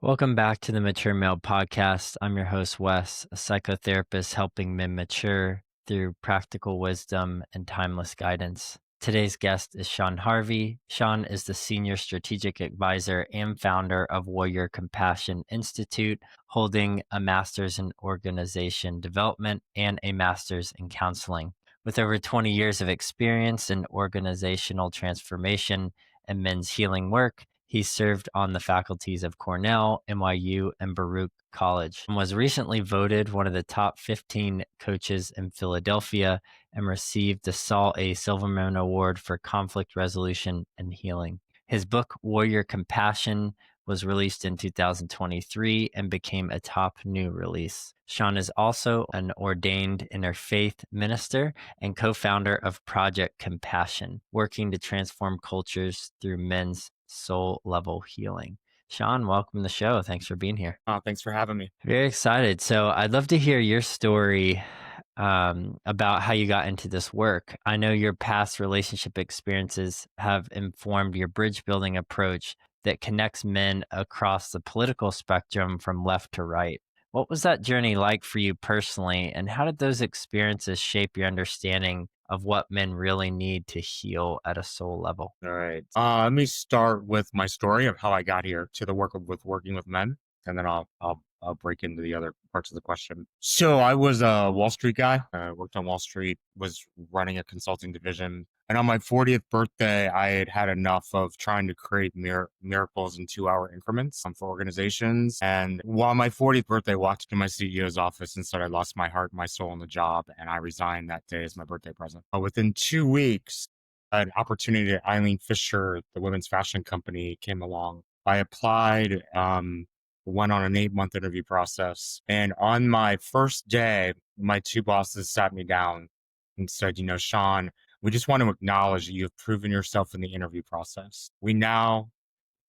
Welcome back to the Mature Male Podcast. I'm your host, Wes, a psychotherapist helping men mature through practical wisdom and timeless guidance. Today's guest is Sean Harvey. Sean is the Senior Strategic Advisor and founder of Warrior Compassion Institute, holding a master's in organization development and a master's in counseling. With over 20 years of experience in organizational transformation and men's healing work, he served on the faculties of Cornell, NYU, and Baruch College, and was recently voted one of the top 15 coaches in Philadelphia and received the Saul A. Silverman Award for conflict resolution and healing. His book, Warrior Compassion, was released in 2023 and became a top new release. Sean is also an ordained interfaith minister and co-founder of Project Compassion, working to transform cultures through men's soul level healing. Sean, welcome to the show. Thanks for being here. Thanks for having me. Very excited. So I'd love to hear your story about how you got into this work. I know your past relationship experiences have informed your bridge building approach that connects men across the political spectrum from left to right. What was that journey like for you personally, and how did those experiences shape your understanding of what men really need to heal at a soul level? All right. Let me start with my story of how I got here to the work with working with men, and then I'll break into the other parts of the question. So I was a Wall Street guy. Worked on Wall Street, was running a consulting division. And on my 40th birthday, I had had enough of trying to create miracles in 2-hour increments for organizations. And while my 40th birthday, I walked into my CEO's office and said I lost my heart, my soul, and the job. And I resigned that day as my birthday present. But within 2 weeks, an opportunity at Eileen Fisher, the women's fashion company, came along. I applied, went on an 8-month interview process. And on my first day, my 2 bosses sat me down and said, Sean, we just want to acknowledge that you have proven yourself in the interview process. We now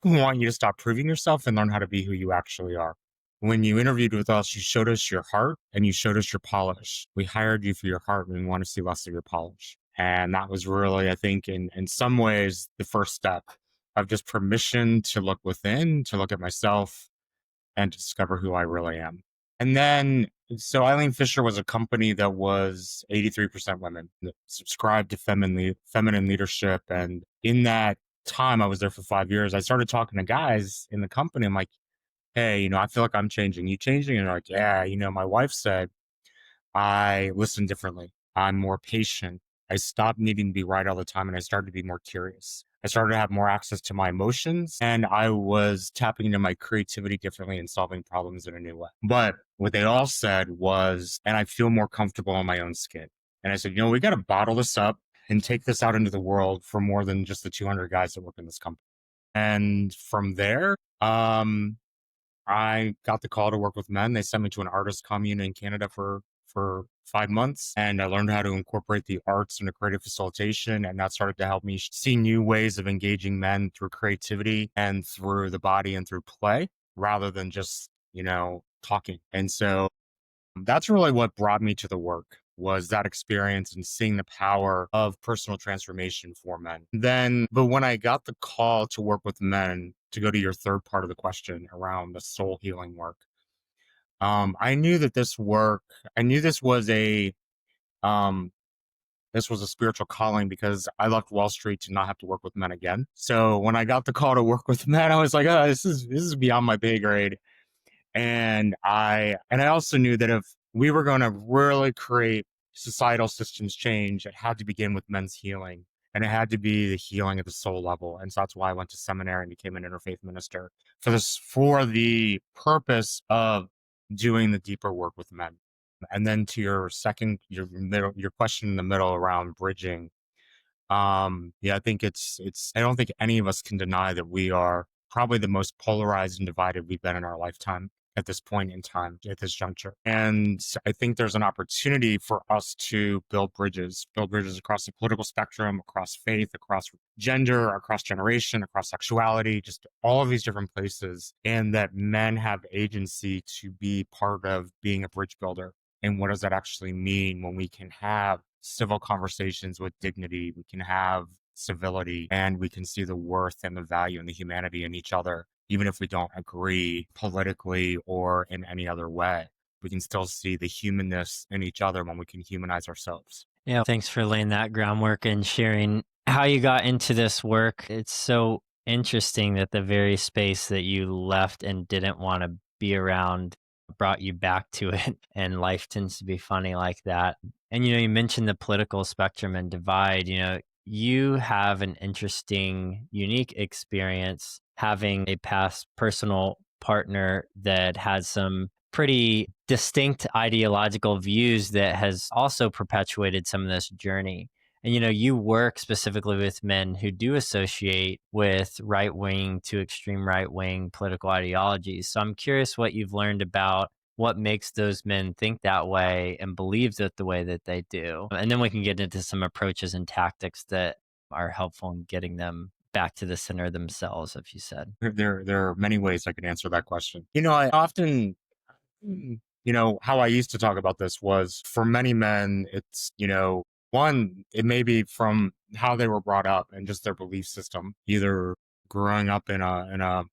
want you to stop proving yourself and learn how to be who you actually are. When you interviewed with us, you showed us your heart and you showed us your polish. We hired you for your heart and we want to see less of your polish. And that was really, I think, in some ways, the first step of just permission to look within, to look at myself and discover who I really am. And then, so Eileen Fisher was a company that was 83% women, that subscribed to feminine leadership. And in that time, I was there for 5 years. I started talking to guys in the company. I'm like, hey, I feel like I'm changing. You changing? And they're like, yeah, my wife said I listen differently. I'm more patient. I stopped needing to be right all the time and I started to be more curious. I started to have more access to my emotions and I was tapping into my creativity differently and solving problems in a new way. But what they all said was, and I feel more comfortable in my own skin. And I said, we got to bottle this up and take this out into the world for more than just the 200 guys that work in this company. And from there, I got the call to work with men. They sent me to an artist commune in Canada for 5 months. And I learned how to incorporate the arts into creative facilitation. And that started to help me see new ways of engaging men through creativity and through the body and through play rather than just, talking. And so that's really what brought me to the work was that experience and seeing the power of personal transformation for men. But when I got the call to work with men, to go to your third part of the question around the soul healing work, I knew that this was a spiritual calling because I left Wall Street to not have to work with men again. So when I got the call to work with men, I was like, oh, this is beyond my pay grade. And I also knew that if we were going to really create societal systems change, it had to begin with men's healing. And it had to be the healing at the soul level. And so that's why I went to seminary and became an interfaith minister for the purpose of doing the deeper work with men. And then to your question in the middle around bridging. I think I don't think any of us can deny that we are probably the most polarized and divided we've been in our lifetime at this point in time, at this juncture. And I think there's an opportunity for us to build bridges across the political spectrum, across faith, across gender, across generation, across sexuality, just all of these different places. And that men have agency to be part of being a bridge builder. And what does that actually mean when we can have civil conversations with dignity, we can have civility, and we can see the worth and the value and the humanity in each other, even if we don't agree politically or in any other way. We can still see the humanness in each other when we can humanize ourselves. Yeah, thanks for laying that groundwork and sharing how you got into this work. It's so interesting that the very space that you left and didn't want to be around brought you back to it. And life tends to be funny like that. And, you mentioned the political spectrum and divide. You have an interesting, unique experience having a past personal partner that had some pretty distinct ideological views that has also perpetuated some of this journey. And you work specifically with men who do associate with right wing to extreme right wing political ideologies. So I'm curious what you've learned about what makes those men think that way and believe that the way that they do. And then we can get into some approaches and tactics that are helpful in getting them back to the center of themselves, as you said. There are many ways I could answer that question. I often, how I used to talk about this was for many men, it's, one, it may be from how they were brought up and just their belief system, either growing up in a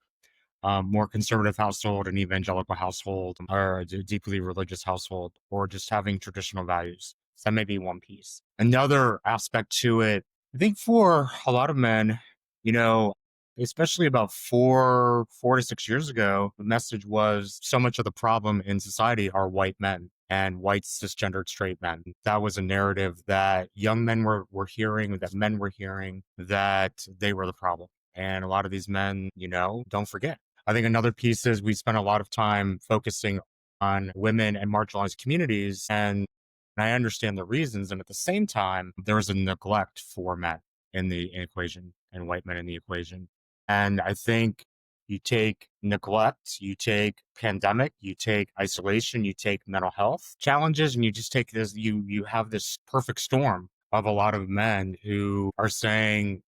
more conservative household, an evangelical household, or a deeply religious household, or just having traditional values. So that may be one piece. Another aspect to it, I think for a lot of men, you know, especially about 4 to 6 years ago, the message was so much of the problem in society are white men and white cisgendered straight men. That was a narrative that young men were hearing, that men were hearing, that they were the problem. And a lot of these men, don't forget. I think another piece is we spent a lot of time focusing on women and marginalized communities. And I understand the reasons. And at the same time, there's a neglect for men in the equation and white men in the equation. And I think you take neglect, you take pandemic, you take isolation, you take mental health challenges, and you just take this, you have this perfect storm of a lot of men who are saying,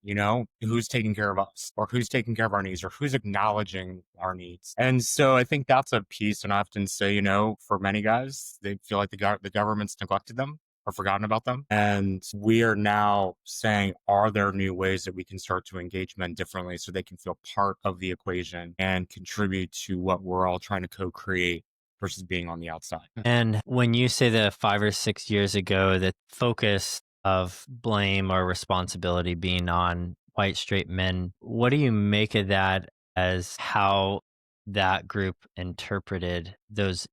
who's taking care of us or who's taking care of our needs or who's acknowledging our needs. And so I think that's a piece. And I often say, for many guys, they feel like the government's neglected them or forgotten about them. And we are now saying, are there new ways that we can start to engage men differently so they can feel part of the equation and contribute to what we're all trying to co-create versus being on the outside? And when you say that 5 or 6 years ago, the focus of blame or responsibility being on white straight men, what do you make of that as how that group interpreted those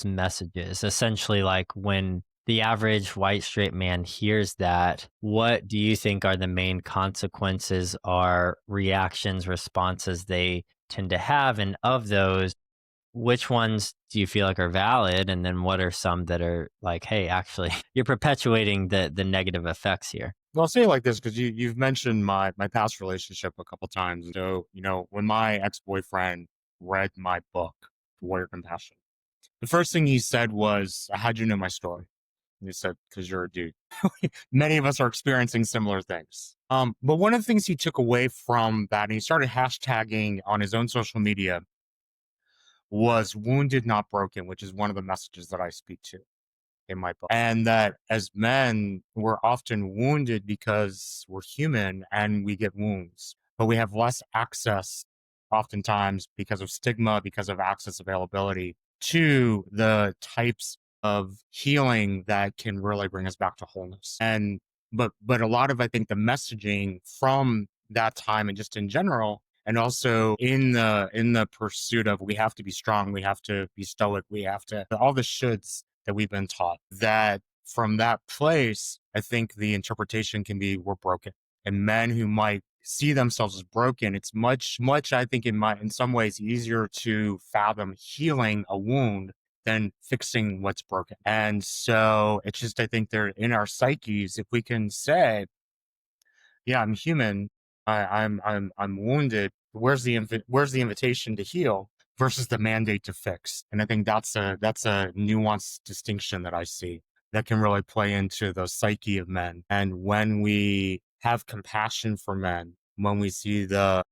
messages? Essentially, like when the average white straight man hears that, what do you think are the main consequences or reactions, responses they tend to have? And of those, which ones do you feel like are valid? And then what are some that are like, hey, actually, you're perpetuating the negative effects here? Well, I'll say it like this because you've mentioned my past relationship a couple times. So, when my ex-boyfriend read my book, Warrior Compassion, the first thing he said was, how'd you know my story? And he said, because you're a dude. Many of us are experiencing similar things. But one of the things he took away from that, and he started hashtagging on his own social media, was wounded, not broken, which is one of the messages that I speak to in my book. And that as men, we're often wounded because we're human and we get wounds, but we have less access oftentimes because of stigma, because of access availability to the types of healing that can really bring us back to wholeness. And but a lot of, I think, the messaging from that time and just in general, and also in the pursuit of we have to be strong, we have to be stoic, we have to, all the shoulds that we've been taught, that from that place, I think the interpretation can be we're broken. And men who might see themselves as broken, it's much, I think in some ways easier to fathom healing a wound than fixing what's broken. And so it's just, I think they're in our psyches, if we can say, yeah, I'm human, I'm wounded. Where's the invitation to heal versus the mandate to fix? And I think that's a nuanced distinction that I see that can really play into the psyche of men. And when we have compassion for men, when we see the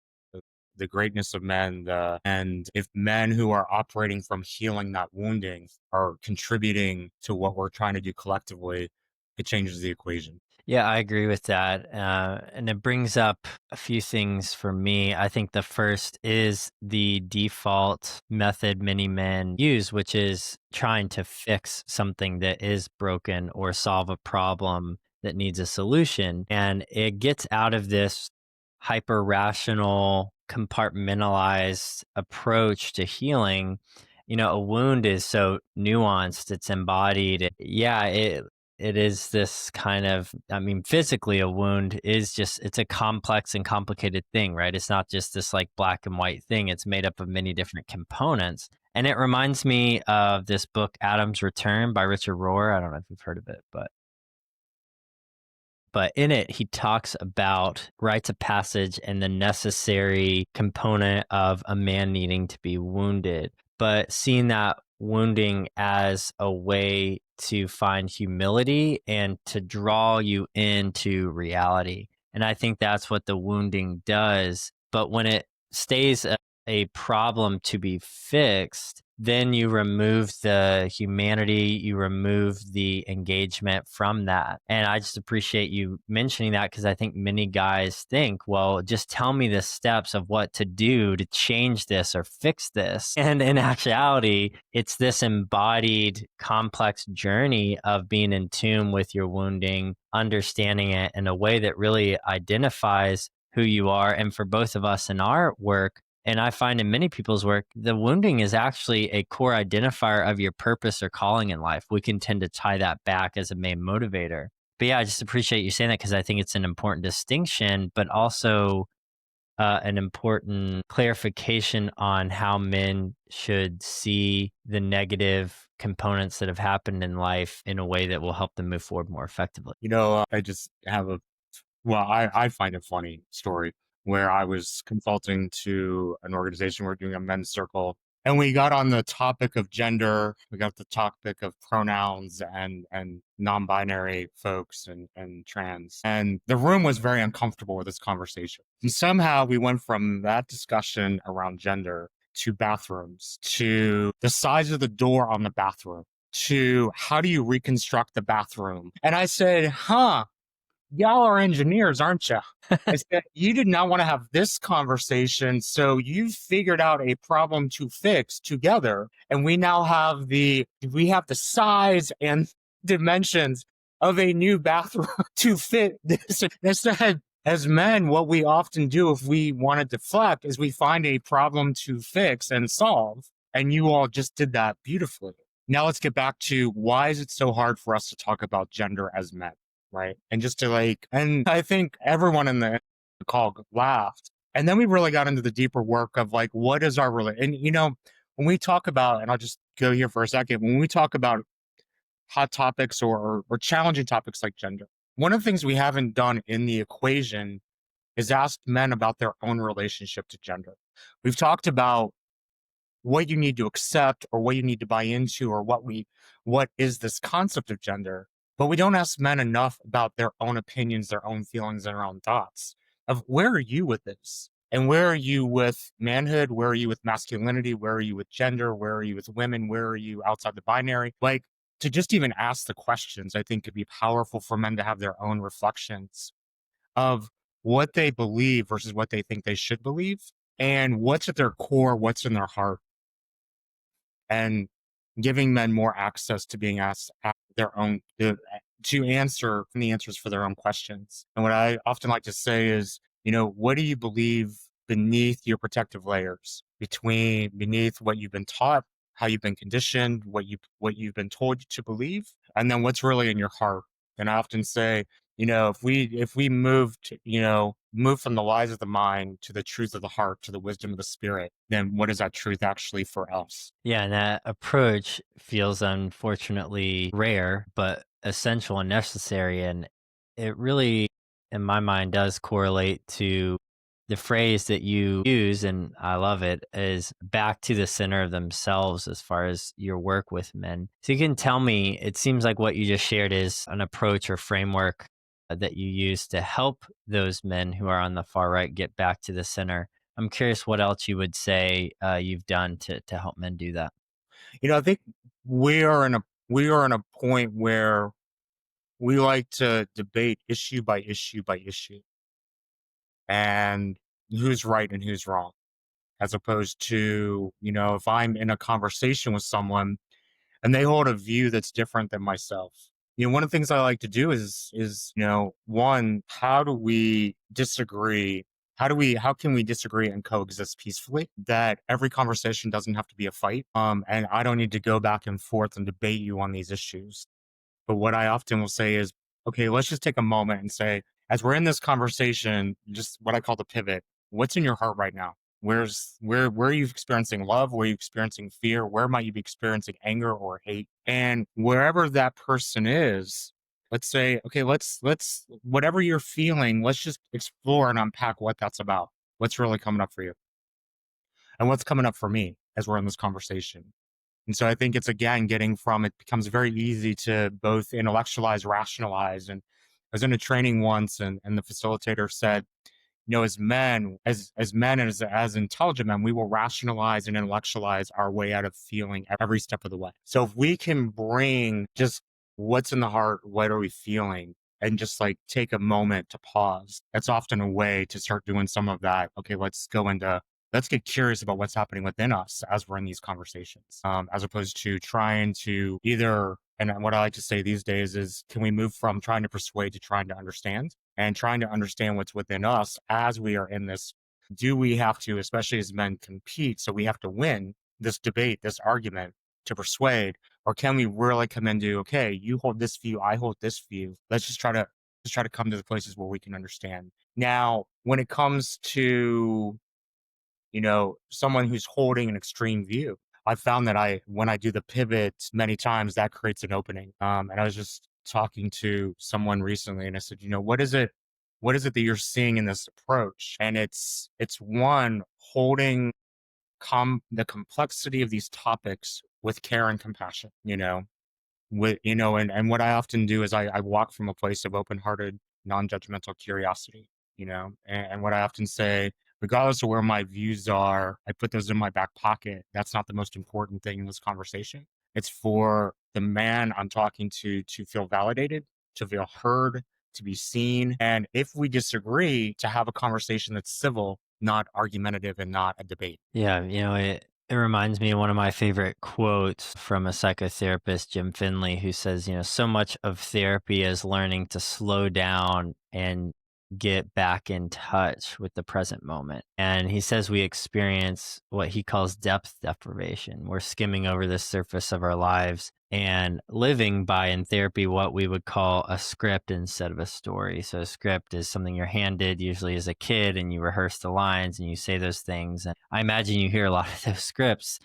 greatness of men, and if men who are operating from healing, not wounding, are contributing to what we're trying to do collectively, it changes the equation. Yeah, I agree with that. And it brings up a few things for me. I think the first is the default method many men use, which is trying to fix something that is broken or solve a problem that needs a solution. And it gets out of this hyper rational, compartmentalized approach to healing. A wound is so nuanced, it's embodied. Yeah, it is this kind of, I mean, physically, a wound is just, it's a complex and complicated thing, right? It's not just this like black and white thing, it's made up of many different components. And it reminds me of this book, Adam's Return by Richard Rohr. I don't know if you've heard of it, but in it, he talks about rites of passage and the necessary component of a man needing to be wounded, but seeing that wounding as a way to find humility and to draw you into reality. And I think that's what the wounding does. But when it stays a problem to be fixed, then you remove the humanity, you remove the engagement from that. And I just appreciate you mentioning that, because I think many guys think, well, just tell me the steps of what to do to change this or fix this. And in actuality, it's this embodied, complex journey of being in tune with your wounding, understanding it in a way that really identifies who you are. And for both of us in our work, and I find in many people's work, the wounding is actually a core identifier of your purpose or calling in life. We can tend to tie that back as a main motivator. But yeah, I just appreciate you saying that, because I think it's an important distinction, but also an important clarification on how men should see the negative components that have happened in life in a way that will help them move forward more effectively. I just have I find a funny story where I was consulting to an organization. We're doing a men's circle, and we got on the topic of gender. We got the topic of pronouns and non-binary folks and trans. And the room was very uncomfortable with this conversation. And somehow we went from that discussion around gender to bathrooms, to the size of the door on the bathroom, to how do you reconstruct the bathroom. And I said, y'all are engineers, aren't you? I said, you did not want to have this conversation. So you figured out a problem to fix together. And we now have we have the size and dimensions of a new bathroom to fit this. Instead, as men, what we often do if we want to deflect is we find a problem to fix and solve. And you all just did that beautifully. Now let's get back to, why is it so hard for us to talk about gender as men? Right. And just to and I think everyone in the call laughed. And then we really got into the deeper work of what is our and when we talk about, and I'll just go here for a second, when we talk about hot topics or challenging topics like gender, one of the things we haven't done in the equation is ask men about their own relationship to gender. We've talked about what you need to accept or what you need to buy into, or what is this concept of gender. But we don't ask men enough about their own opinions, their own feelings, and their own thoughts of, where are you with this? And where are you with manhood? Where are you with masculinity? Where are you with gender? Where are you with women? Where are you outside the binary? To just even ask the questions, I think could be powerful for men to have their own reflections of what they believe versus what they think they should believe, and what's at their core, what's in their heart, and giving men more access to being asked their own to answer the answers for their own questions. And what I often like to say is, what do you believe beneath your protective layers, beneath what you've been taught, how you've been conditioned, what you've been told to believe, and then what's really in your heart. And I often say, if we move from the lies of the mind to the truth of the heart, to the wisdom of the spirit, then what is that truth actually for us? Yeah, and that approach feels unfortunately rare, but essential and necessary. And it really, in my mind, does correlate to the phrase that you use, and I love it, is back to the center of themselves as far as your work with men. So you can tell me, it seems like what you just shared is an approach or framework that you use to help those men who are on the far right get back to the center. I'm curious what else you would say you've done to help men do that. I think we are in a point where we like to debate issue by issue by issue and who's right and who's wrong, as opposed to, if I'm in a conversation with someone and they hold a view that's different than myself. One of the things I like to do is one, how do we disagree? How can we disagree and coexist peacefully? That every conversation doesn't have to be a fight. And I don't need to go back and forth and debate you on these issues. But what I often will say is, okay, let's just take a moment and say, as we're in this conversation, just what I call the pivot, what's in your heart right now? Where are you experiencing love? Where are you experiencing fear? Where might you be experiencing anger or hate? And wherever that person is, let's say, okay, let's whatever you're feeling, let's just explore and unpack what that's about. What's really coming up for you? And what's coming up for me as we're in this conversation? And so I think it's, again, getting from, it becomes very easy to both intellectualize, rationalize. And I was in a training once, and the facilitator said, as men, as intelligent men, we will rationalize and intellectualize our way out of feeling every step of the way. So if we can bring just what's in the heart, what are we feeling, and just like take a moment to pause, that's often a way to start doing some of that. Okay, let's get curious about what's happening within us as we're in these conversations, as opposed to trying to either, and what I like to say these days is, can we move from trying to persuade to trying to understand, and trying to understand what's within us as we are in this? Do we have to, especially as men, compete? So we have to win this debate, this argument to persuade, or can we really come into, okay, you hold this view, I hold this view. Let's just try to come to the places where we can understand. Now, when it comes to someone who's holding an extreme view, I found that when I do the pivot many times, that creates an opening. And I was just talking to someone recently, and I said, what is it that you're seeing in this approach? And it's one, holding the complexity of these topics with care and compassion, and what I often do is I walk from a place of open-hearted, non-judgmental curiosity, and what I often say, regardless of where my views are, I put those in my back pocket. That's not the most important thing in this conversation. It's for the man I'm talking to feel validated, to feel heard, to be seen. And if we disagree, to have a conversation that's civil, not argumentative, and not a debate. Yeah, it reminds me of one of my favorite quotes from a psychotherapist, Jim Finley, who says, so much of therapy is learning to slow down and get back in touch with the present moment. And he says we experience what he calls depth deprivation. We're skimming over the surface of our lives and living by, in therapy, what we would call a script instead of a story. So a script is something you're handed usually as a kid, and you rehearse the lines and you say those things. And I imagine you hear a lot of those scripts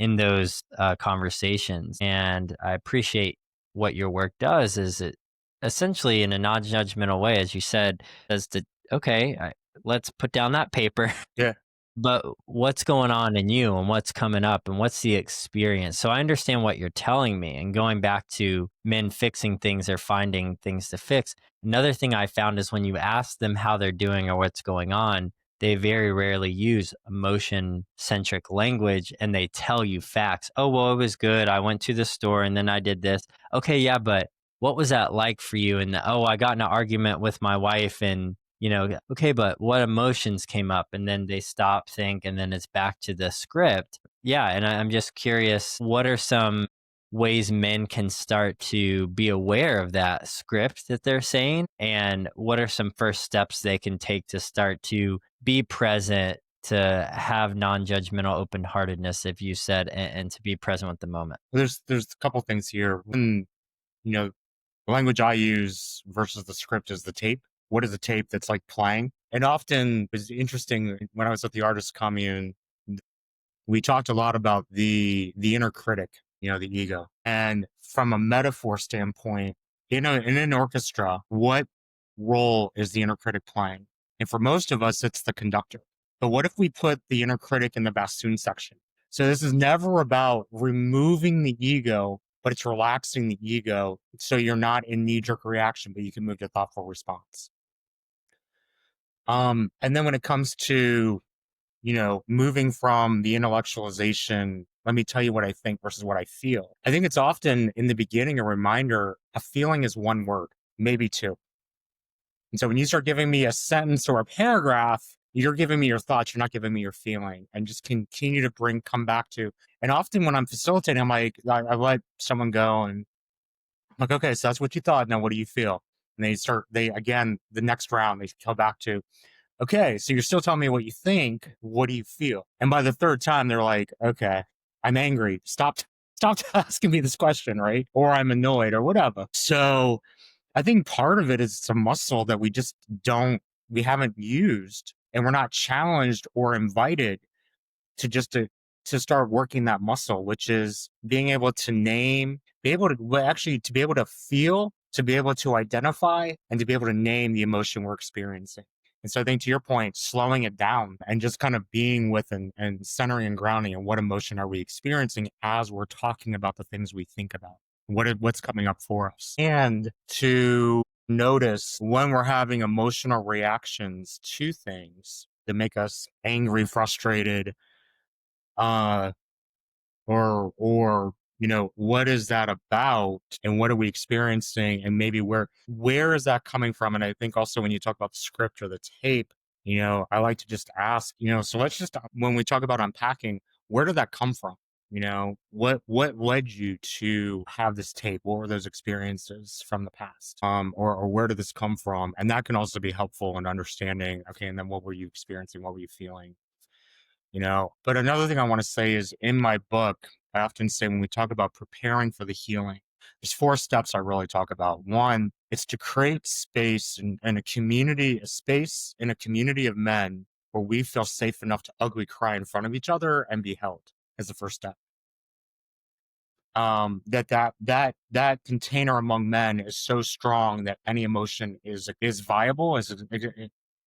in those conversations. And I appreciate what your work does, is it essentially, in a non-judgmental way, as you said, says to, okay, let's put down that paper. Yeah. But what's going on in you, and what's coming up, and what's the experience? So I understand what you're telling me. And going back to men fixing things or finding things to fix, another thing I found is when you ask them how they're doing or what's going on, they very rarely use emotion centric language, and they tell you facts. Oh, well, it was good. I went to the store and then I did this. Okay, yeah, but what was that like for you? And oh, I got in an argument with my wife, and okay, but what emotions came up? And then they stop, think, and then it's back to the script. Yeah. And I'm just curious, what are some ways men can start to be aware of that script that they're saying? And what are some first steps they can take to start to be present, to have non-judgmental open heartedness, if you said, and to be present with the moment? There's a couple things here. When, the language I use versus the script is the tape. What is a tape that's like playing? And often it's interesting, when I was at the artist commune, we talked a lot about the inner critic, the ego. And from a metaphor standpoint, in an orchestra, what role is the inner critic playing? And for most of us, it's the conductor. But what if we put the inner critic in the bassoon section? So this is never about removing the ego, but it's relaxing the ego, so you're not in knee-jerk reaction, but you can move to thoughtful response. And then when it comes to moving from the intellectualization let me tell you what I think versus what I feel. I think it's often in the beginning a reminder a feeling is one word, maybe two. And so when you start giving me a sentence or a paragraph, you're giving me your thoughts, you're not giving me your feeling, and just continue to come back to. And often when I'm facilitating, I'm like, I let someone go and I'm like, okay, so that's what you thought. Now, what do you feel? And again, the next round, they come back to, okay, so you're still telling me what you think. What do you feel? And by the third time, they're like, okay, I'm angry. Stop asking me this question, right? Or I'm annoyed or whatever. So I think part of it is it's a muscle that we haven't used, and we're not challenged or invited to start working that muscle, which is being able to name, to be able to feel, to be able to identify, and to be able to name the emotion we're experiencing. And so I think to your point, slowing it down and just kind of being with and centering and grounding and what emotion are we experiencing as we're talking about the things we think about, what's coming up for us, and to notice when we're having emotional reactions to things that make us angry, frustrated, uh, or what is that about, and what are we experiencing, and maybe where is that coming from? And I think also when you talk about the script or the tape, I like to just ask, so let's just, when we talk about unpacking, where did that come from? What led you to have this tape? What were those experiences from the past? Or where did this come from? And that can also be helpful in understanding, okay, and then what were you experiencing? What were you feeling? But another thing I want to say is, in my book, I often say when we talk about preparing for the healing, there's 4 steps I really talk about. One, it's to create space and a space in a community of men where we feel safe enough to ugly cry in front of each other and be held, as the first step. That container among men is so strong that any emotion is viable,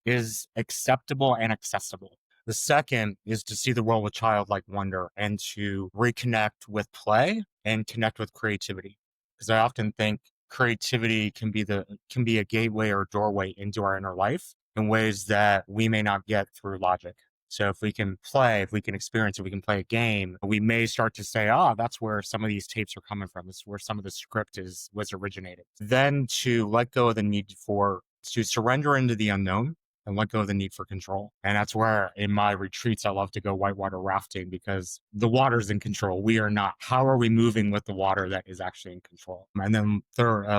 is acceptable and accessible. The second is to see the world with childlike wonder and to reconnect with play and connect with creativity. Because I often think creativity can be a gateway or a doorway into our inner life in ways that we may not get through logic. So if we can play, if we can experience, if we can play a game, we may start to say, that's where some of these tapes are coming from. This is where some of the script was originated. Then to let go of the need to surrender into the unknown and let go of the need for control. And that's where in my retreats, I love to go whitewater rafting, because the water's in control. We are not. How are we moving with the water that is actually in control? And then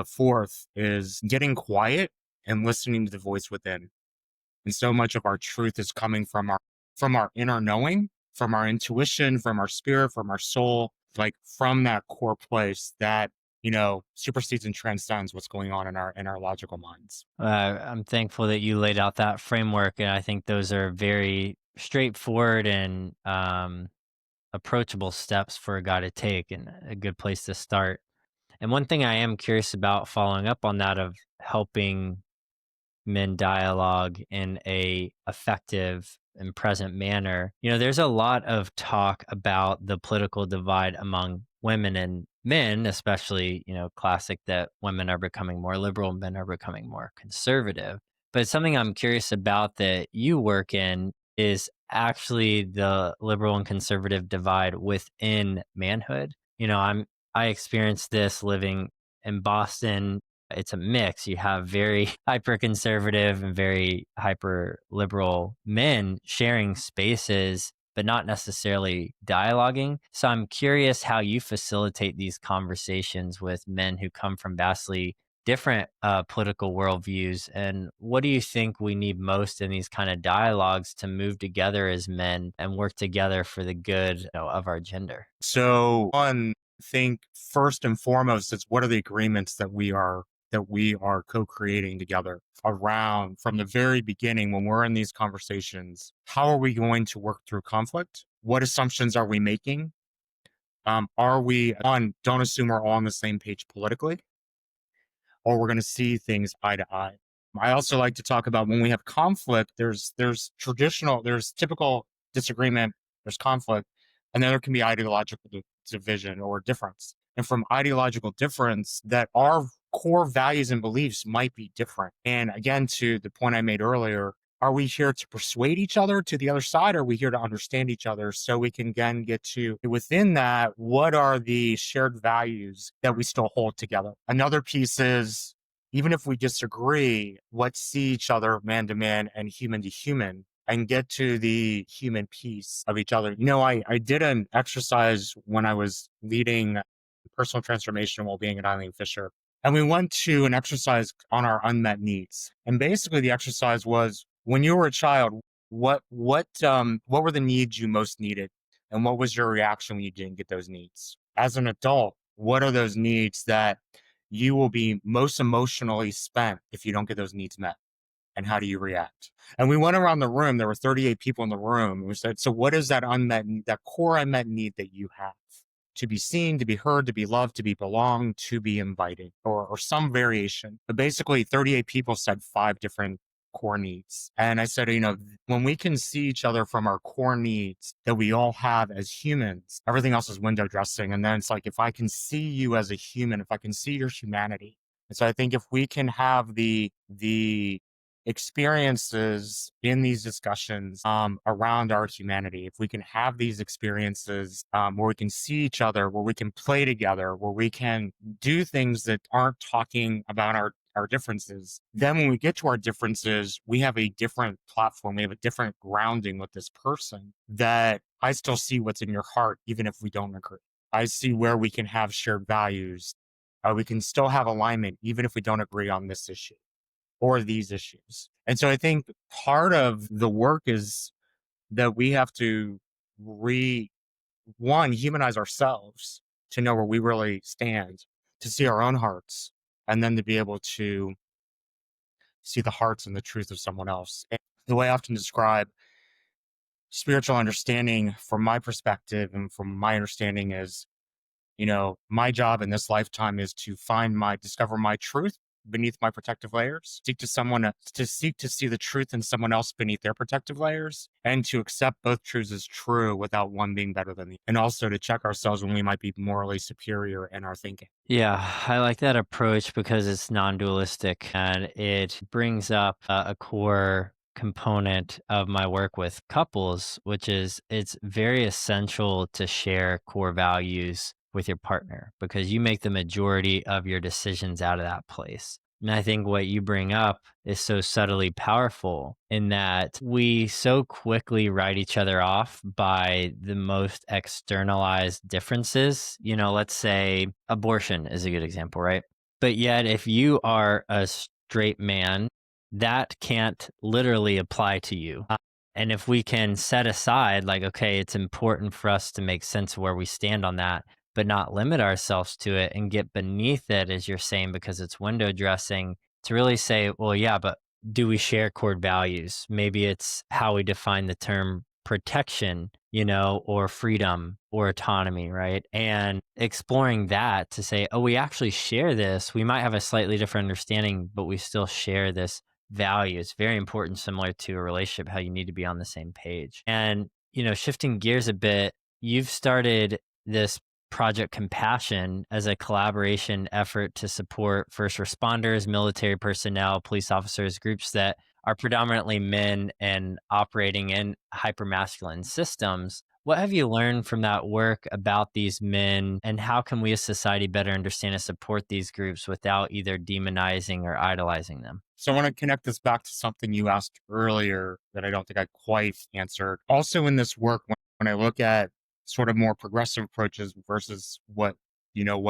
fourth is getting quiet and listening to the voice within. And so much of our truth is coming from our inner knowing, from our intuition, from our spirit, from our soul, like from that core place that, supersedes and transcends what's going on in our logical minds. I'm thankful that you laid out that framework, and I think those are very straightforward and approachable steps for a guy to take, and a good place to start. And one thing I am curious about, following up on that, of helping men dialogue in a effective and present manner. There's a lot of talk about the political divide among women and men, especially, classic that women are becoming more liberal, men are becoming more conservative. But something I'm curious about that you work in is actually the liberal and conservative divide within manhood. I experienced this living in Boston. It's a mix. You have very hyper conservative and very hyper liberal men sharing spaces, but not necessarily dialoguing. So I'm curious how you facilitate these conversations with men who come from vastly different political worldviews. And what do you think we need most in these kind of dialogues to move together as men and work together for the good, of our gender? So one, think first and foremost, it's what are the agreements that we are co-creating together around from the very beginning when we're in these conversations. How are we going to work through conflict? What assumptions are we making? Don't assume we're all on the same page politically, or we're going to see things eye to eye. I also like to talk about when we have conflict, there's typical disagreement, there's conflict, and then there can be ideological division or difference. And from ideological difference, that our core values and beliefs might be different. And again, to the point I made earlier, Are we here to persuade each other to the other side? Or are we here to understand each other so we can again get to within that, what are the shared values that we still hold together? Another piece is, even if we disagree, let's see each other man to man and human to human and get to the human piece of each other. I did an exercise when I was leading personal transformation and well-being at Eileen Fisher. And we went to an exercise on our unmet needs. And basically the exercise was, when you were a child, what were the needs you most needed? And what was your reaction when you didn't get those needs? As an adult, what are those needs that you will be most emotionally spent if you don't get those needs met? And how do you react? And we went around the room. There were 38 people in the room. And we said, so what is that that core unmet need that you have? To be seen, to be heard, to be loved, to be belonged, to be invited, or some variation. But basically, 38 people said 5 different core needs. And I said, when we can see each other from our core needs that we all have as humans, everything else is window dressing. And then it's like, if I can see you as a human, if I can see your humanity. And so I think if we can have the experiences in these discussions around our humanity, if we can have these experiences where we can see each other, where we can play together, where we can do things that aren't talking about our differences, then when we get to our differences, we have a different platform, we have a different grounding with this person, that I still see what's in your heart, even if we don't agree. I see where we can have shared values. We can still have alignment, even if we don't agree on this issue or these issues. And so I think part of the work is that we have to humanize ourselves to know where we really stand, to see our own hearts, and then to be able to see the hearts and the truth of someone else. And the way I often describe spiritual understanding from my perspective and from my understanding is, my job in this lifetime is to discover my truth beneath my protective layers, seek to see the truth in someone else beneath their protective layers, and to accept both truths as true without one being better than the other. And also to check ourselves when we might be morally superior in our thinking. Yeah, I like that approach because it's non-dualistic and it brings up a core component of my work with couples, which is it's very essential to share core values with your partner because you make the majority of your decisions out of that place. And I think what you bring up is so subtly powerful in that we so quickly write each other off by the most externalized differences. Let's say abortion is a good example, right? But yet, if you are a straight man, that can't literally apply to you. And if we can set aside, like, okay, it's important for us to make sense of where we stand on that, but not limit ourselves to it and get beneath it, as you're saying, because it's window dressing, to really say, well, yeah, but do we share core values? Maybe it's how we define the term protection, or freedom or autonomy, right? And exploring that to say, oh, we actually share this. We might have a slightly different understanding, but we still share this value. It's very important, similar to a relationship, how you need to be on the same page. And, shifting gears a bit, you've started this Project Compassion as a collaboration effort to support first responders, military personnel, police officers, groups that are predominantly men and operating in hypermasculine systems. What have you learned from that work about these men, and how can we as society better understand and support these groups without either demonizing or idolizing them? So I want to connect this back to something you asked earlier that I don't think I quite answered. Also in this work, when I look at sort of more progressive approaches versus what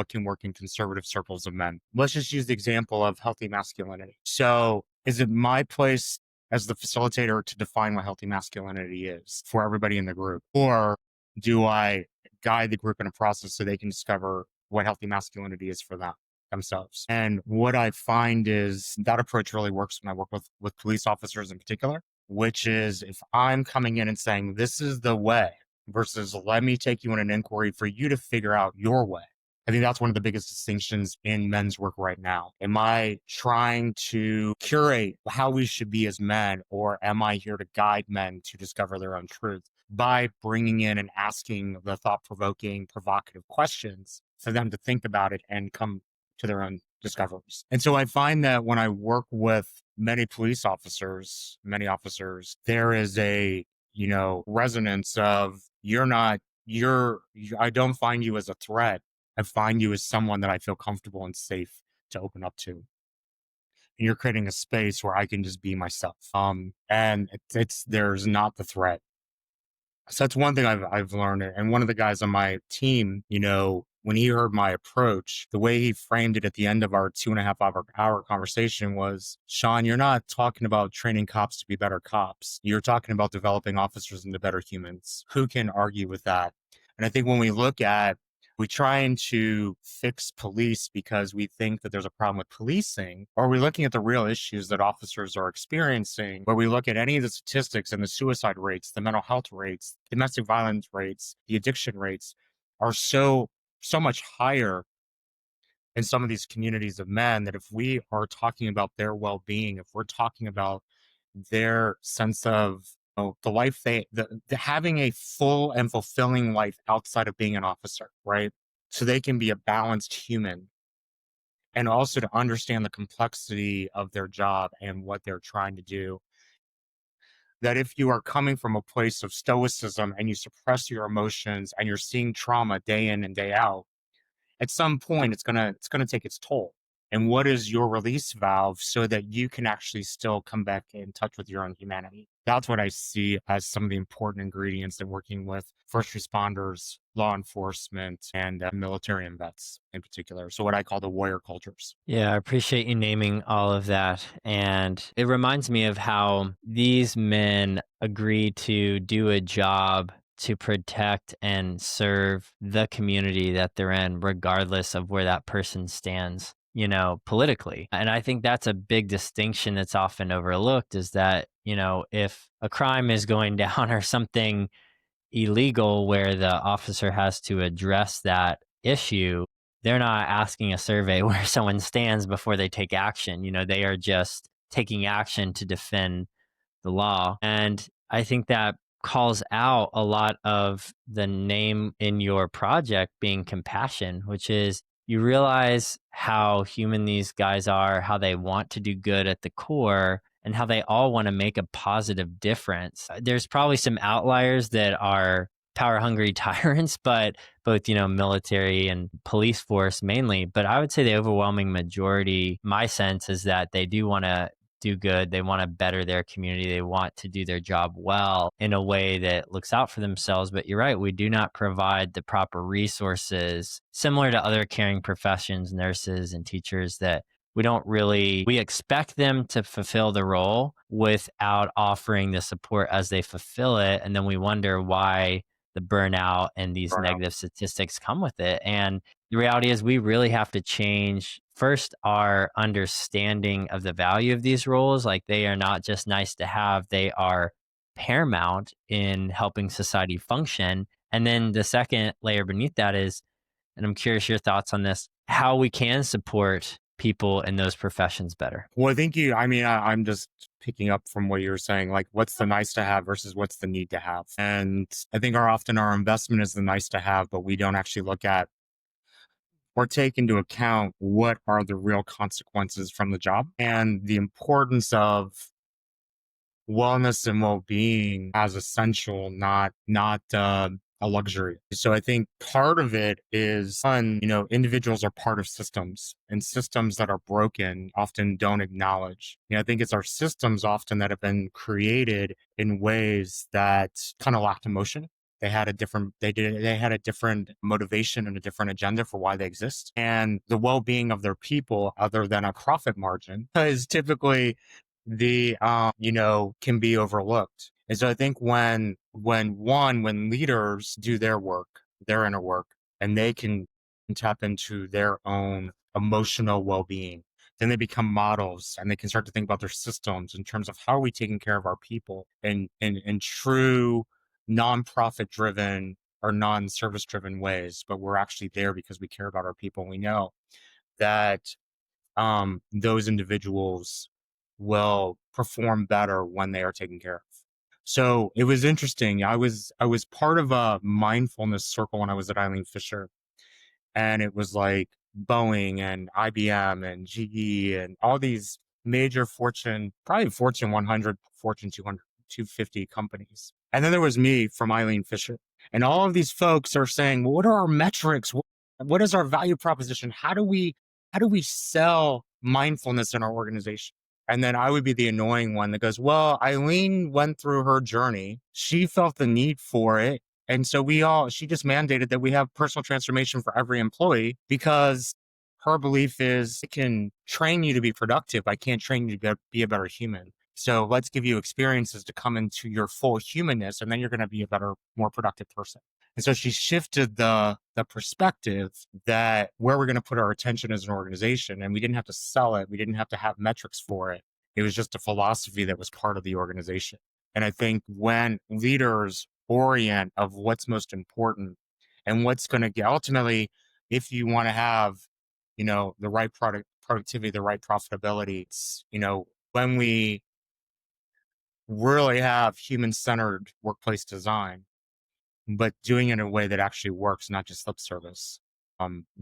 can work in conservative circles of men. Let's just use the example of healthy masculinity. So is it my place as the facilitator to define what healthy masculinity is for everybody in the group? Or do I guide the group in a process so they can discover what healthy masculinity is for themselves? And what I find is that approach really works when I work with police officers in particular, which is if I'm coming in and saying, this is the way, versus let me take you on an inquiry for you to figure out your way. I think that's one of the biggest distinctions in men's work right now. Am I trying to curate how we should be as men, or am I here to guide men to discover their own truth by bringing in and asking the thought-provoking, provocative questions for them to think about it and come to their own discoveries? And so I find that when I work with many officers, there is a, resonance of I don't find you as a threat. I find you as someone that I feel comfortable and safe to open up to. And you're creating a space where I can just be myself. And there's not the threat. So that's one thing I've learned. And one of the guys on my team, when he heard my approach, the way he framed it at the end of our 2.5 hour conversation was, Sean, you're not talking about training cops to be better cops. You're talking about developing officers into better humans. Who can argue with that? And I think when we trying to fix police because we think that there's a problem with policing, or are we looking at the real issues that officers are experiencing, where we look at any of the statistics and the suicide rates, the mental health rates, domestic violence rates, the addiction rates are so much higher in some of these communities of men, that if we are talking about their well-being, if we're talking about their sense of the life the having a full and fulfilling life outside of being an officer, right? So they can be a balanced human, and also to understand the complexity of their job and what they're trying to do. That if you are coming from a place of stoicism and you suppress your emotions and you're seeing trauma day in and day out, at some point it's gonna take its toll. And what is your release valve so that you can actually still come back in touch with your own humanity? That's what I see as some of the important ingredients in working with first responders, law enforcement, and military and vets in particular. So what I call the warrior cultures. Yeah, I appreciate you naming all of that. And it reminds me of how these men agree to do a job to protect and serve the community that they're in, regardless of where that person stands, politically. And I think that's a big distinction that's often overlooked, is that, if a crime is going down or something illegal where the officer has to address that issue, they're not asking a survey where someone stands before they take action. They are just taking action to defend the law. And I think that calls out a lot of the name in your project being compassion, which is you realize how human these guys are, how they want to do good at the core, and how they all want to make a positive difference. There's probably some outliers that are power hungry tyrants, but both, military and police force mainly. But I would say the overwhelming majority, my sense is that they do want to do good. They want to better their community. They want to do their job well in a way that looks out for themselves. But you're right, we do not provide the proper resources, similar to other caring professions, nurses and teachers, that we expect them to fulfill the role without offering the support as they fulfill it. And then we wonder why the burnout and these negative statistics come with it. And the reality is we really have to change first our understanding of the value of these roles. Like, they are not just nice to have, they are paramount in helping society function. And then the second layer beneath that is, and I'm curious your thoughts on this, how we can support people in those professions better. Well, I'm just picking up from what you were saying, like what's the nice to have versus what's the need to have. And I think often our investment is the nice to have, but we don't actually look at or take into account what are the real consequences from the job, and the importance of wellness and well-being as essential, not a luxury. So I think part of it is, individuals are part of systems, and systems that are broken often don't acknowledge. I think it's our systems often that have been created in ways that kind of lacked emotion. They had a different motivation and a different agenda for why they exist. And the well-being of their people, other than a profit margin, is typically can be overlooked. And so I think when leaders do their work, their inner work, and they can tap into their own emotional well-being, then they become models, and they can start to think about their systems in terms of how are we taking care of our people in true non-profit driven or non-service driven ways, but we're actually there because we care about our people. And we know that those individuals will perform better when they are taken care of. So it was interesting. I was part of a mindfulness circle when I was at Eileen Fisher, and it was like Boeing and IBM and GE and all these major probably Fortune 100, Fortune 200, 250 companies. And then there was me from Eileen Fisher. And all of these folks are saying, well, what are our metrics? What is our value proposition? How do we sell mindfulness in our organization? And then I would be the annoying one that goes, well, Eileen went through her journey. She felt the need for it. And so she just mandated that we have personal transformation for every employee because her belief is I can train you to be productive. I can't train you to be a better human. So let's give you experiences to come into your full humanness, and then you're going to be a better, more productive person. And so she shifted the perspective that where we're going to put our attention as an organization, and we didn't have to sell it. We didn't have to have metrics for it. It was just a philosophy that was part of the organization. And I think when leaders orient of what's most important and what's going to get ultimately, if you want to have, the right productivity, the right profitability, it's, when we really have human-centered workplace design, but doing it in a way that actually works, not just lip service,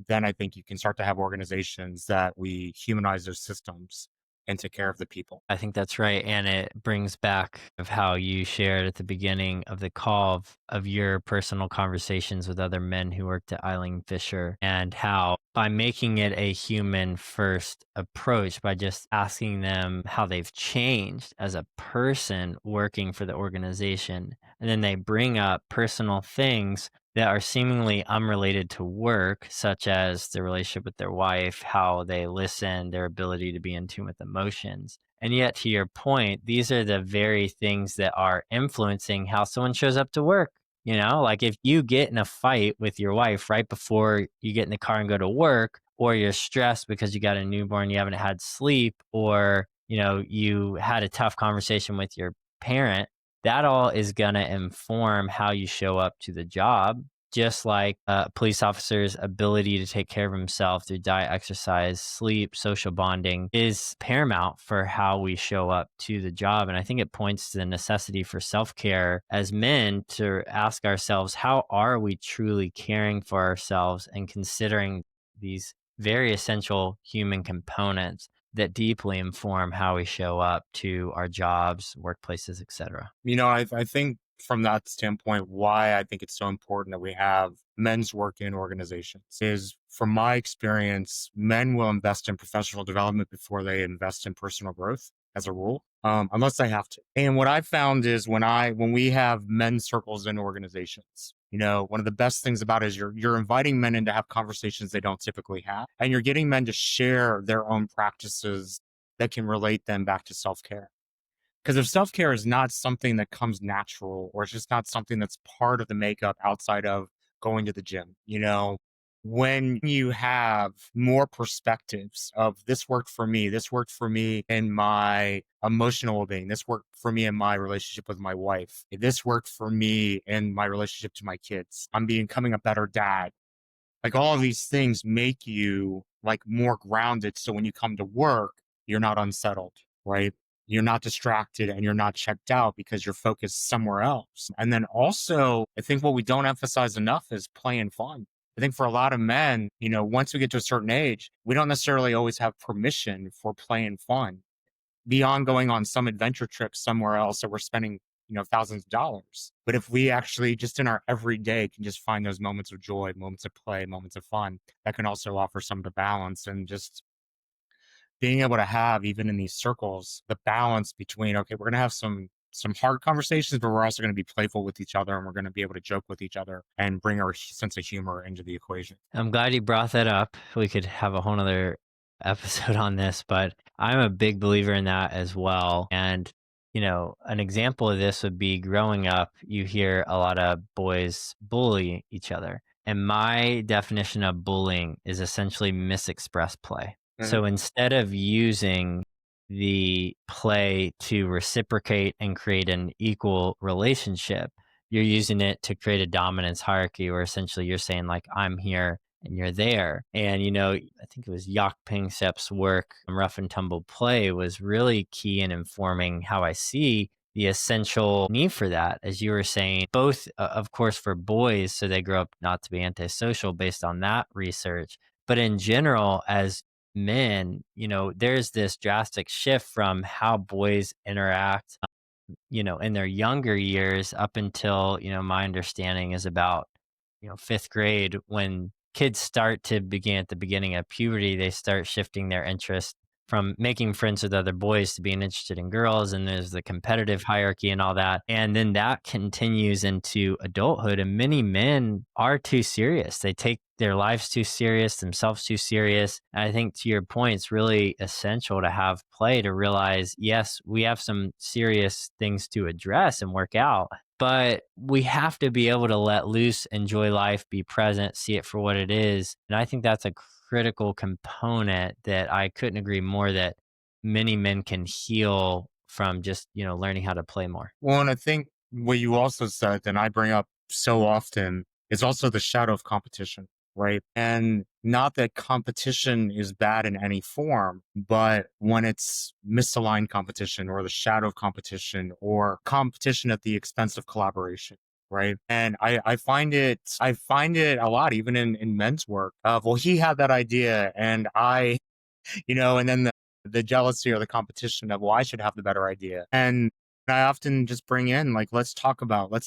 then I think you can start to have organizations that we humanize their systems and take care of the people. I think that's right. And it brings back of how you shared at the beginning of the call of your personal conversations with other men who worked at Eileen Fisher, and how by making it a human first approach, by just asking them how they've changed as a person working for the organization, and then they bring up personal things that are seemingly unrelated to work, such as the relationship with their wife, how they listen, their ability to be in tune with emotions. And yet, to your point, these are the very things that are influencing how someone shows up to work. Like if you get in a fight with your wife right before you get in the car and go to work, or you're stressed because you got a newborn, you haven't had sleep, or, you had a tough conversation with your parent, that all is going to inform how you show up to the job. Just like a police officer's ability to take care of himself through diet, exercise, sleep, social bonding is paramount for how we show up to the job. And I think it points to the necessity for self-care as men to ask ourselves, how are we truly caring for ourselves and considering these very essential human components that deeply inform how we show up to our jobs, workplaces, etc. I think from that standpoint, why I think it's so important that we have men's work in organizations is, from my experience, men will invest in professional development before they invest in personal growth as a rule, unless they have to. And what I found is when we have men's circles in organizations, one of the best things about it is you're inviting men in to have conversations they don't typically have, and you're getting men to share their own practices that can relate them back to self-care. Because if self-care is not something that comes natural, or it's just not something that's part of the makeup outside of going to the gym, when you have more perspectives of this worked for me in my emotional well-being, this worked for me in my relationship with my wife, this worked for me in my relationship to my kids, I'm becoming a better dad. Like all of these things make you like more grounded. So when you come to work, you're not unsettled, right? You're not distracted and you're not checked out because you're focused somewhere else. And then also, I think what we don't emphasize enough is play and fun. I think for a lot of men, once we get to a certain age, we don't necessarily always have permission for play and fun beyond going on some adventure trip somewhere else that we're spending, thousands of dollars. But if we actually just in our everyday can just find those moments of joy, moments of play, moments of fun, that can also offer some of the balance, and just being able to have, even in these circles, the balance between, okay, we're going to have some hard conversations, but we're also going to be playful with each other, and we're going to be able to joke with each other and bring our sense of humor into the equation. I'm glad you brought that up. We could have a whole nother episode on this, but I'm a big believer in that as well. And, an example of this would be growing up, you hear a lot of boys bully each other. And my definition of bullying is essentially misexpressed play. So instead of using the play to reciprocate and create an equal relationship, you're using it to create a dominance hierarchy, where essentially you're saying, like, I'm here and you're there. And, I think it was Yak Ping Sep's work, Rough and Tumble Play, was really key in informing how I see the essential need for that, as you were saying, both, of course, for boys, so they grow up not to be antisocial based on that research, but in general, as men, there's this drastic shift from how boys interact, in their younger years up until, my understanding is about, fifth grade when kids start to begin at the beginning of puberty, they start shifting their interest from making friends with other boys to being interested in girls. And there's the competitive hierarchy and all that. And then that continues into adulthood. And many men are too serious. They take their lives too serious, themselves too serious. And I think to your point, it's really essential to have play to realize, yes, we have some serious things to address and work out, but we have to be able to let loose, enjoy life, be present, see it for what it is. And I think that's a critical component that I couldn't agree more that many men can heal from just, learning how to play more. Well, and I think what you also said, and I bring up so often, is also the shadow of competition, right? And not that competition is bad in any form, but when it's misaligned competition or the shadow of competition or competition at the expense of collaboration. Right. And I find it a lot, even in men's work of, well, he had that idea and and then the jealousy or the competition of, well, I should have the better idea. And I often just bring in, like, let's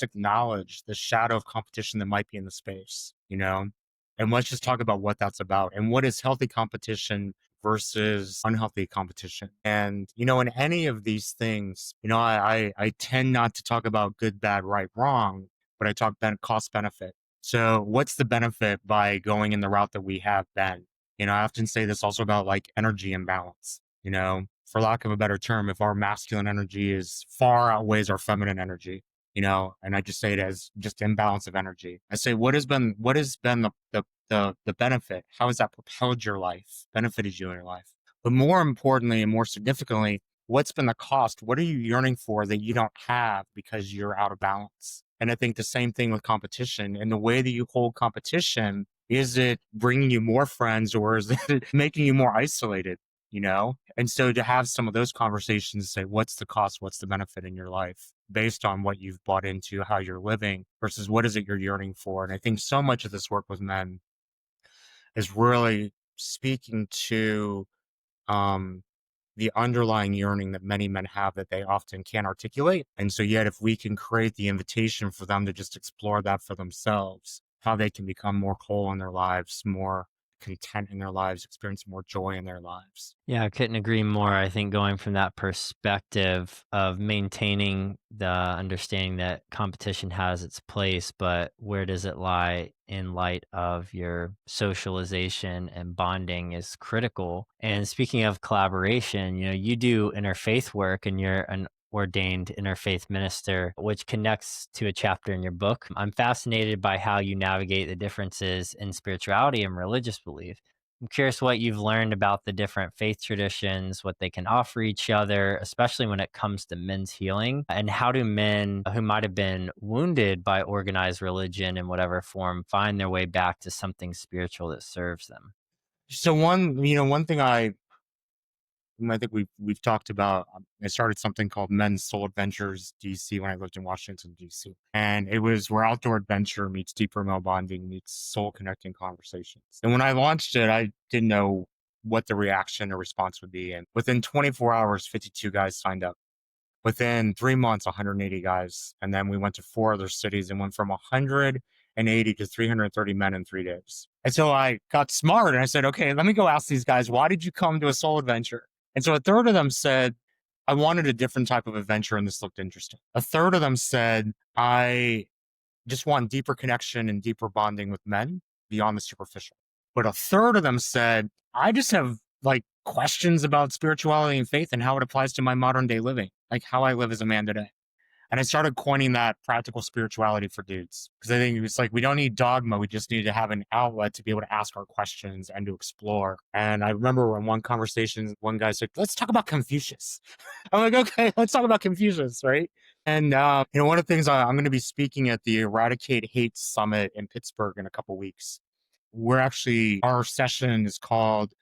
acknowledge the shadow of competition that might be in the space, and let's just talk about what that's about and what is healthy competition versus unhealthy competition. And, in any of these things, I tend not to talk about good, bad, right, wrong, but I talk cost benefit. So what's the benefit by going in the route that we have been? I often say this also about like energy imbalance, for lack of a better term, if our masculine energy is far outweighs our feminine energy, and I just say it as just imbalance of energy. I say, what has been the benefit? How has that propelled your life, benefited you in your life? But more importantly and more significantly, what's been the cost? What are you yearning for that you don't have because you're out of balance? And I think the same thing with competition and the way that you hold competition. Is it bringing you more friends or is it making you more isolated? And so to have some of those conversations, say, what's the cost? What's the benefit in your life based on what you've bought into, how you're living versus what is it you're yearning for? And I think so much of this work with men is really speaking to um, the underlying yearning that many men have that they often can't articulate. And so yet if we can create the invitation for them to just explore that for themselves, how they can become more whole in their lives, more content in their lives, experience more joy in their lives. Yeah, I couldn't agree more. I think going from that perspective of maintaining the understanding that competition has its place, but where does it lie in light of your socialization and bonding is critical. And speaking of collaboration, you do interfaith work and you're an ordained interfaith minister, which connects to a chapter in your book. I'm fascinated by how you navigate the differences in spirituality and religious belief. I'm curious what you've learned about the different faith traditions, what they can offer each other, especially when it comes to men's healing. And how do men who might have been wounded by organized religion in whatever form find their way back to something spiritual that serves them? So one thing I think we've talked about. I started something called Men's Soul Adventures DC when I lived in Washington DC, and it was where outdoor adventure meets deeper male bonding meets soul connecting conversations. And when I launched it, I didn't know what the reaction or response would be, and within 24 hours, 52 guys signed up. Within 3 months, 180 guys, and then we went to 4 other cities and went from 180 to 330 men in 3 days. And so I got smart and I said, okay, let me go ask these guys, why did you come to a soul adventure? And so a third of them said, I wanted a different type of adventure and this looked interesting. A third of them said, I just want deeper connection and deeper bonding with men beyond the superficial. But a third of them said, I just have like questions about spirituality and faith and how it applies to my modern day living, like how I live as a man today. And I started coining that practical spirituality for dudes because I think it's like we don't need dogma. We just need to have an outlet to be able to ask our questions and to explore. And I remember in one conversation, one guy said, let's talk about Confucius. I'm like, okay, let's talk about Confucius, right? And, one of the things I'm going to be speaking at the Eradicate Hate Summit in Pittsburgh in a couple weeks. Our session is called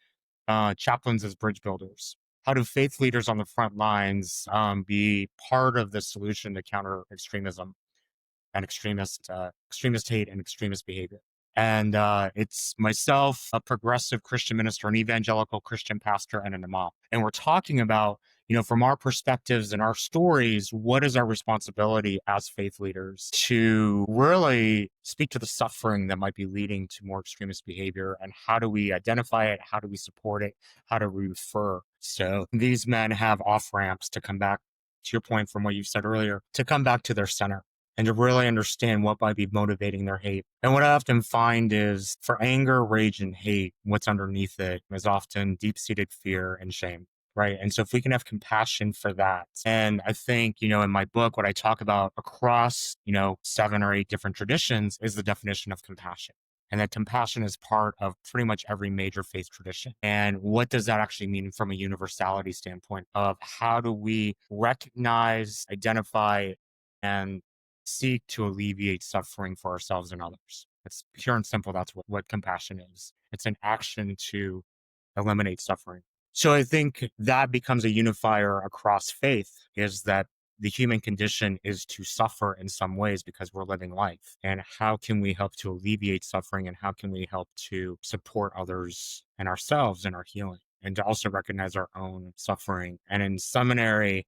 Chaplains as Bridge Builders. How do faith leaders on the front lines be part of the solution to counter extremism and extremist hate and extremist behavior? And it's myself, a progressive Christian minister, an evangelical Christian pastor, and an imam. And we're talking about, from our perspectives and our stories, what is our responsibility as faith leaders to really speak to the suffering that might be leading to more extremist behavior? And how do we identify it? How do we support it? How do we refer? So these men have off ramps to come back, to your point from what you said earlier, to come back to their center and to really understand what might be motivating their hate. And what I often find is for anger, rage, and hate, what's underneath it is often deep-seated fear and shame, right? And so if we can have compassion for that, and I think, in my book, what I talk about across, 7 or 8 different traditions is the definition of compassion. And that compassion is part of pretty much every major faith tradition. And what does that actually mean from a universality standpoint of how do we recognize, identify, and seek to alleviate suffering for ourselves and others? It's pure and simple. That's what compassion is. It's an action to eliminate suffering. So I think that becomes a unifier across faith, is that the human condition is to suffer in some ways because we're living life. And how can we help to alleviate suffering, and how can we help to support others and ourselves in our healing, and to also recognize our own suffering? And in seminary,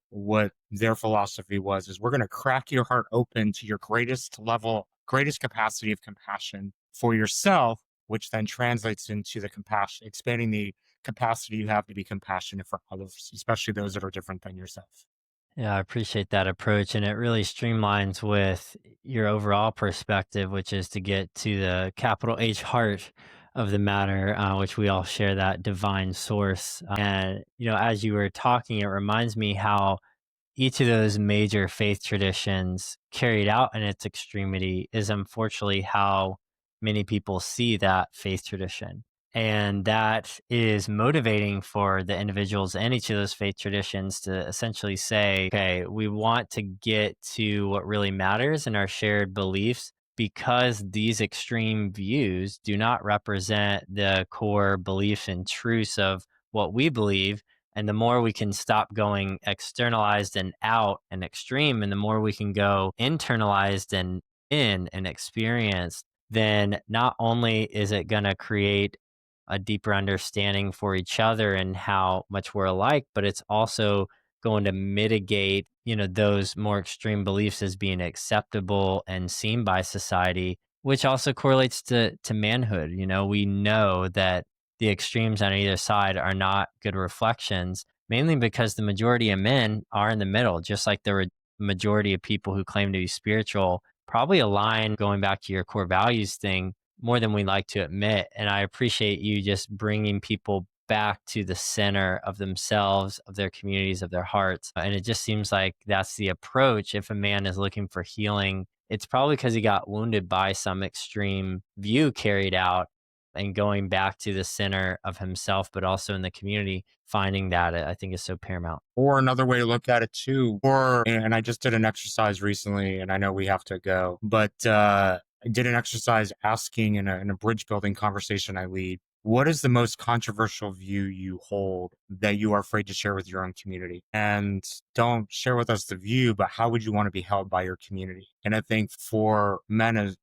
what their philosophy was is we're going to crack your heart open to your greatest level, greatest capacity of compassion for yourself, which then translates into the compassion, expanding the capacity you have to be compassionate for others, especially those that are different than yourself. Yeah, I appreciate that approach. And it really streamlines with your overall perspective, which is to get to the capital H heart of the matter, which we all share that divine source. And, as you were talking, it reminds me how each of those major faith traditions carried out in its extremity is unfortunately how many people see that faith tradition. And that is motivating for the individuals in each of those faith traditions to essentially say, okay, we want to get to what really matters in our shared beliefs, because these extreme views do not represent the core beliefs and truths of what we believe. And the more we can stop going externalized and out and extreme, and the more we can go internalized and in and experienced, then not only is it going to create a deeper understanding for each other and how much we're alike, but it's also going to mitigate, those more extreme beliefs as being acceptable and seen by society, which also correlates to manhood. We know that the extremes on either side are not good reflections, mainly because the majority of men are in the middle, just like the majority of people who claim to be spiritual probably align, going back to your core values thing, more than we like to admit. And I appreciate you just bringing people back to the center of themselves, of their communities, of their hearts. And it just seems like that's the approach. If a man is looking for healing, it's probably because he got wounded by some extreme view carried out, and going back to the center of himself, but also in the community, finding that I think is so paramount. Or another way to look at it too, and I just did an exercise recently, and I know we have to go, but I did an exercise asking in a bridge building conversation I lead, what is the most controversial view you hold that you are afraid to share with your own community? And don't share with us the view, but how would you want to be held by your community? And I think for men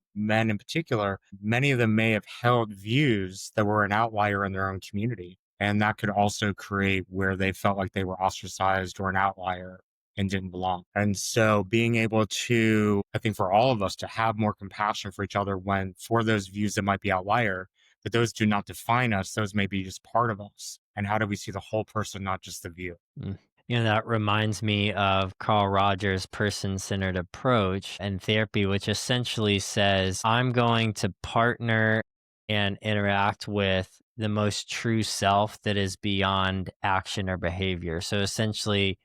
in particular, many of them may have held views that were an outlier in their own community. And that could also create where they felt like they were ostracized or an outlier and didn't belong. And so being able to, I think for all of us to have more compassion for each other when for those views that might be outlier, that those do not define us, those may be just part of us. And how do we see the whole person, not just the view? Mm. That reminds me of Carl Rogers' person centered approach and therapy, which essentially says, I'm going to partner and interact with the most true self that is beyond action or behavior. So essentially,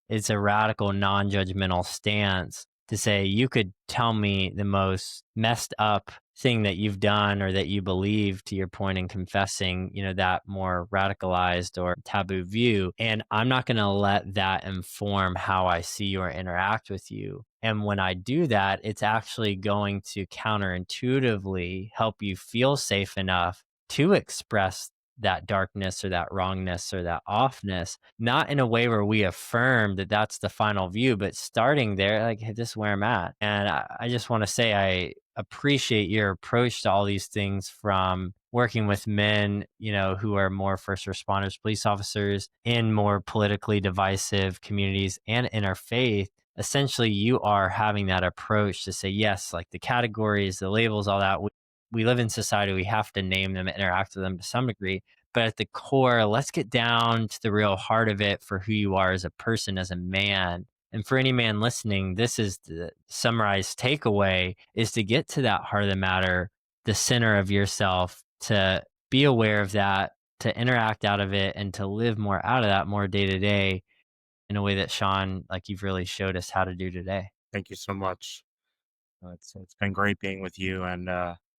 it's a radical non-judgmental stance to say you could tell me the most messed up thing that you've done or that you believe, to your point in confessing, that more radicalized or taboo view, and I'm not going to let that inform how I see you or interact with you. And when I do that, it's actually going to counterintuitively help you feel safe enough to express that darkness or that wrongness or that offness, not in a way where we affirm that that's the final view, but starting there, like, hey, this is where I'm at. And I just want to say, I appreciate your approach to all these things, from working with men, who are more first responders, police officers, in more politically divisive communities, and interfaith. Essentially, you are having that approach to say, yes, like the categories, the labels, all that. We live in society, we have to name them, interact with them to some degree. But at the core, let's get down to the real heart of it for who you are as a person, as a man. And for any man listening, this is the summarized takeaway, is to get to that heart of the matter, the center of yourself, to be aware of that, to interact out of it, and to live more out of that, more day to day, in a way that Sean, like you've really showed us how to do today. Thank you so much. It's been great being with you, and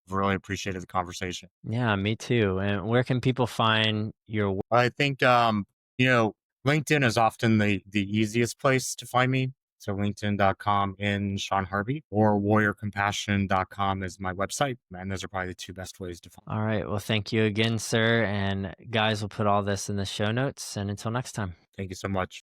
really appreciated the conversation. Yeah, me too. And where can people find your work? I think you know, LinkedIn is often the easiest place to find me. So LinkedIn.com in Sean Harvey, or warriorcompassion.com is my website. And those are probably the two best ways to find. All right. Well, thank you again, sir. And guys, we'll put all this in the show notes. And until next time. Thank you so much.